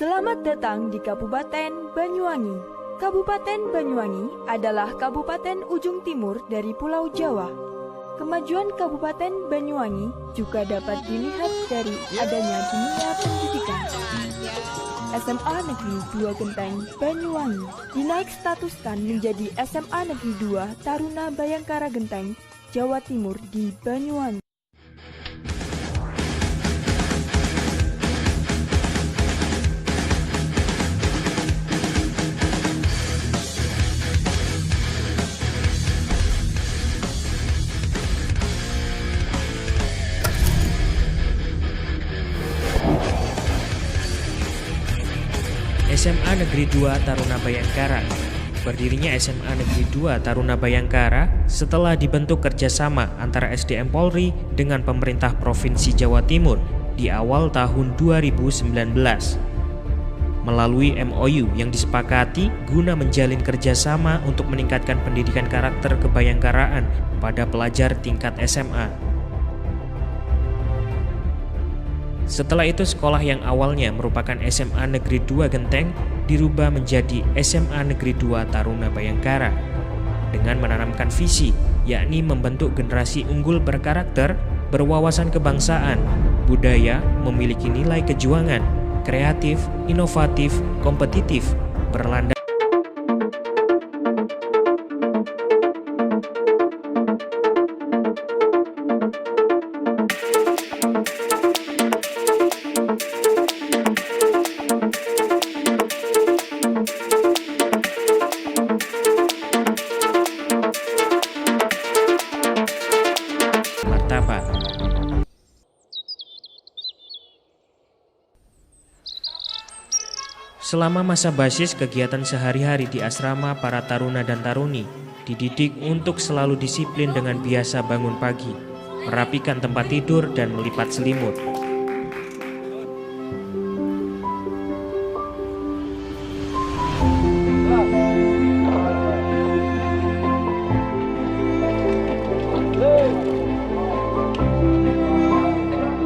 Selamat datang di Kabupaten Banyuwangi. Kabupaten Banyuwangi adalah kabupaten ujung timur dari Pulau Jawa. Kemajuan Kabupaten Banyuwangi juga dapat dilihat dari adanya dunia pendidikan. SMA Negeri 2 Genteng Banyuwangi dinaik statuskan menjadi SMA Negeri 2 Taruna Bayangkara Genteng, Jawa Timur di Banyuwangi. SMA Negeri 2 Taruna Bayangkara. Berdirinya SMA Negeri 2 Taruna Bayangkara setelah dibentuk kerjasama antara SDM Polri dengan pemerintah Provinsi Jawa Timur di awal tahun 2019. Melalui MOU yang disepakati guna menjalin kerjasama untuk meningkatkan pendidikan karakter kebayangkaraan pada pelajar tingkat SMA. Setelah itu sekolah yang awalnya merupakan SMA Negeri 2 Genteng dirubah menjadi SMA Negeri 2 Taruna Bayangkara dengan menanamkan visi, yakni membentuk generasi unggul berkarakter, berwawasan kebangsaan, budaya, memiliki nilai kejuangan, kreatif, inovatif, kompetitif, berlandaskan martabat. Selama masa basis, kegiatan sehari-hari di asrama para taruna dan taruni dididik untuk selalu disiplin dengan biasa bangun pagi, merapikan tempat tidur dan melipat selimut.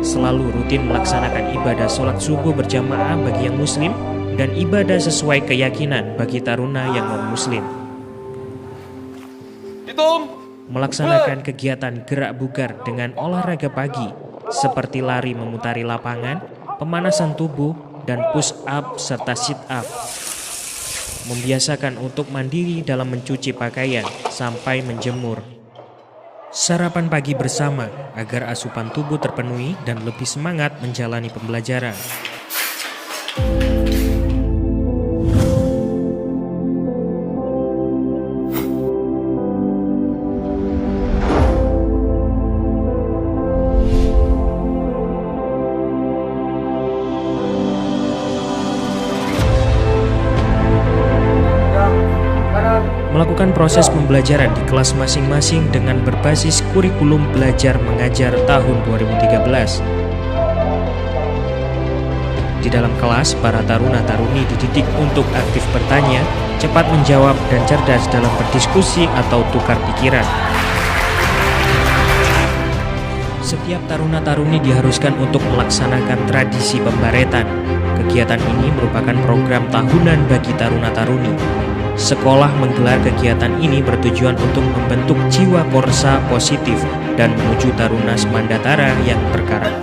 Selalu rutin melaksanakan ibadah sholat subuh berjamaah bagi yang muslim dan ibadah sesuai keyakinan bagi taruna yang non-muslim. Melaksanakan kegiatan gerak bugar dengan olahraga pagi seperti lari memutari lapangan, pemanasan tubuh, dan push up serta sit up. Membiasakan untuk mandiri dalam mencuci pakaian sampai menjemur. Sarapan pagi bersama agar asupan tubuh terpenuhi dan lebih semangat menjalani pembelajaran. Melakukan proses pembelajaran di kelas masing-masing dengan berbasis kurikulum belajar mengajar tahun 2013. Di dalam kelas, para taruna-taruni dididik untuk aktif bertanya, cepat menjawab, dan cerdas dalam berdiskusi atau tukar pikiran. Setiap taruna-taruni diharuskan untuk melaksanakan tradisi pembaretan. Kegiatan ini merupakan program tahunan bagi taruna-taruni. Sekolah menggelar kegiatan ini bertujuan untuk membentuk jiwa korsa positif dan menuju taruna semandatara yang berkarakter.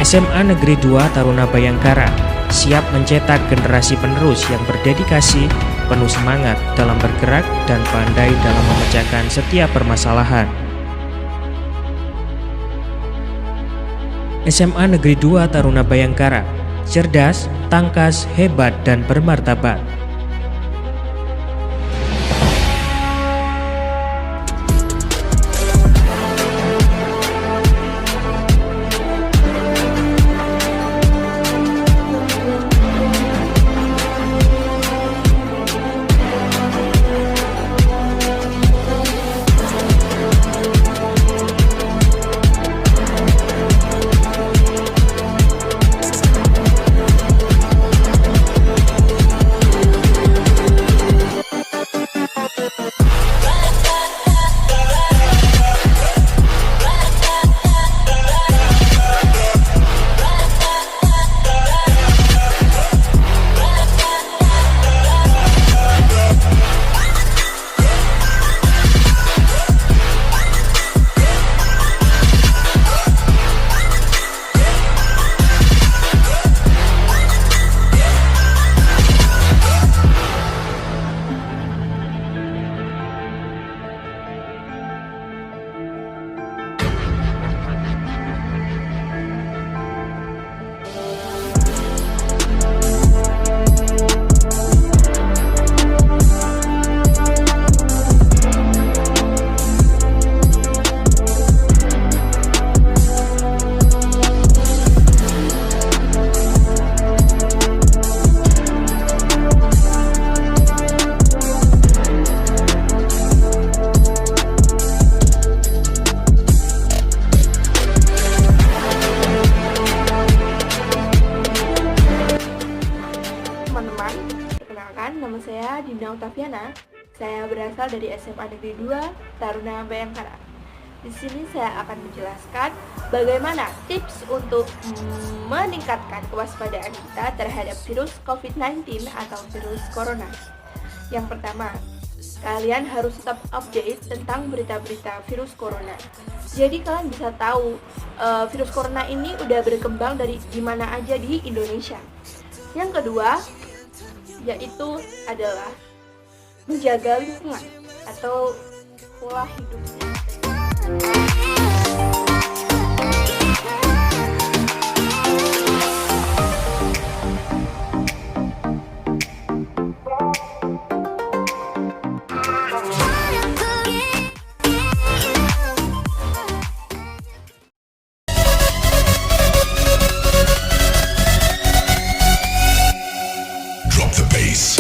SMA Negeri 2 Taruna Bayangkara siap mencetak generasi penerus yang berdedikasi, penuh semangat dalam bergerak, dan pandai dalam memecahkan setiap permasalahan. SMA Negeri 2 Taruna Bayangkara cerdas, tangkas, hebat, dan bermartabat. Nina Oktaviana. Saya berasal dari SMA Negeri 2 Taruna Bayangkara. Di sini saya akan menjelaskan bagaimana tips untuk meningkatkan kewaspadaan kita terhadap virus COVID-19 atau virus corona. Yang pertama, kalian harus tetap update tentang berita-berita virus corona. Jadi kalian bisa tahu virus corona ini udah berkembang dari dimana aja di Indonesia. Yang kedua, yaitu adalah menjaga lingkungan atau pola hidup sehat. Drop the bass.